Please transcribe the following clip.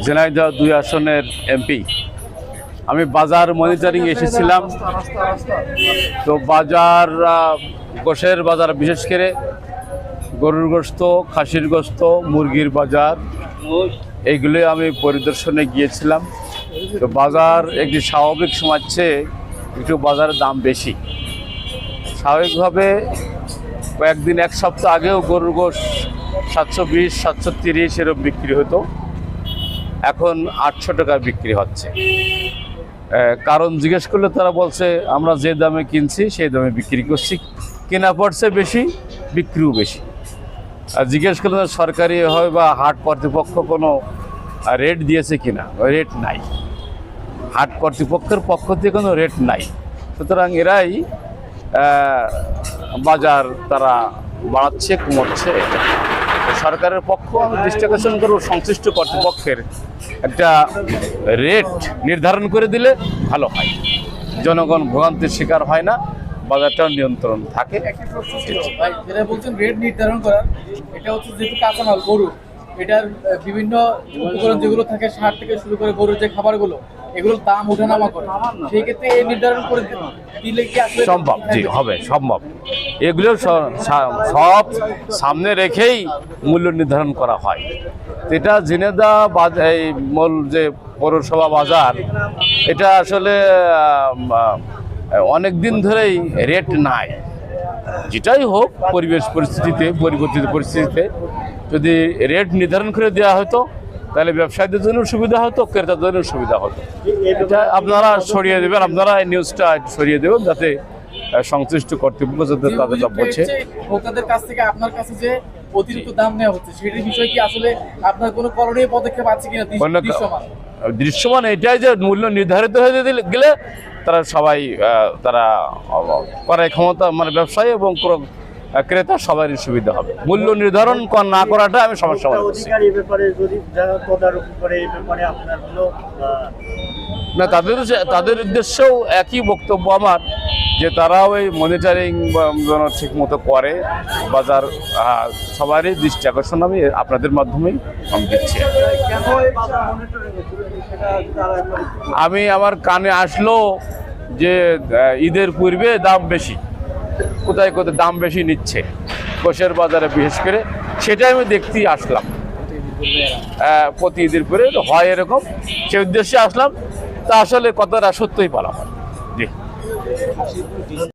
ঝিনাইদহ ২ আসনের এমপি। আমি বাজার মনিটরিং এসেছিলাম। তো বাজার, গোশের বাজার, বিশেষ করে গরুর গোশত, খাসির গোশত, মুরগির বাজার, এইগুলো আমি পরিদর্শনে গিয়েছিলাম। তো বাজার একটি স্বাভাবিক সময়ের চেয়ে একটু বাজারের দাম বেশি। স্বাভাবিকভাবে কয়েকদিন, এক সপ্তাহ আগেও গরুর গোশ ৭২০, ৭৩০ এরকম বিক্রি হতো, এখন ৮০০ টাকা বিক্রি হচ্ছে। কারণ জিজ্ঞেস করলে তারা বলছে আমরা যে দামে কিনছি সেই দামে বিক্রি করছি, কেনা পড়ছে বেশি, বিক্রিও বেশি। আর জিজ্ঞেস করলে সরকারি হয় বা হাট কর্তৃপক্ষ কোনো রেট দিয়েছে কিনা, রেট নাই। হাট কর্তৃপক্ষের পক্ষ থেকে কোনো রেট নাই। সুতরাং এরাই বাজার তারা বাড়াচ্ছে, কমাচ্ছে। সরকারের পক্ষ আমি দৃষ্টি আকর্ষণ করব, সংশ্লিষ্ট কর্তৃপক্ষের একটা রেট নির্ধারণ করে দিলে ভালো হয়, জনগণ ভোগান্তির শিকার হয় না, বাজারটাও নিয়ন্ত্রণ থাকে। যেটা বলছেন রেট নির্ধারণ করার, এটা হচ্ছে যেহেতু কাঁচামাল গরু, এটার বিভিন্ন উপকরণ যেগুলো থাকে, সার থেকে শুরু করে গরুর যে খাবারগুলো, এগুলোর দাম ওঠানামা করে, সেই ক্ষেত্রে এই নির্ধারণ করে দিলে কি আসলে সম্ভব? জি, হবে, সম্ভব। এগুলো সব সামনে রেখেই মূল্য নির্ধারণ করা হয়। এটা ঝিনাইদহ এই মূল যে পৌরসভা বাজার, এটা আসলে অনেক দিন ধরেই রেট নাই। যেটাই হোক, পরিবেশ পরিস্থিতিতে, পরিবর্তিত পরিস্থিতিতে যদি রেট নির্ধারণ করে দেওয়া হতো তাহলে ব্যবসায়ীদের জন্য সুবিধা হতো, ক্রেতাদের জন্য সুবিধা হতো। এটা আপনারা ছড়িয়ে দেবেন, আপনারা এই নিউজটা ছড়িয়ে দেবেন, যাতে সংশ্লিষ্ট কর্তৃপক্ষ যাতে তাদের বলছে। ভোক্তাদের কাছ থেকে আপনার কাছে যে অতিরিক্ত দাম নেওয়া হচ্ছে, সেটার বিষয়ে কি আসলে আপনার কোনো করণীয় পদক্ষেপ আছে কিনা? দৃশ্যমান এটাই যে মূল্য নির্ধারিত হয়ে গেলে তারা সবাই, তারা করার ক্ষমতা, মানে ব্যবসায়ী এবং ক্রেতা সবারই সুবিধা হবে। মূল্য নির্ধারণ না করাটা আমি সমস্যা মনে করছি। না, তাদের উদ্দেশ্যেও একই বক্তব্য আমার, যে তারাও এই মনিটরিং ঠিক মতো করে। বাজার সবারই দৃষ্টি আকর্ষণ আমি আপনাদের মাধ্যমেই আমি দিচ্ছি। আমি আমার কানে আসলো যে ঈদের পূর্বে দাম বেশি, কোথায় কোথায় দাম বেশি নিচ্ছে গোশের বাজারে বিশেষ করে, সেটাই আমি দেখতেই আসলাম। প্রতি ঈদের পরে হয় এরকম, সে উদ্দেশ্যে আসলাম। তা আসলে কথাটা সত্যই বলা হয়। জি।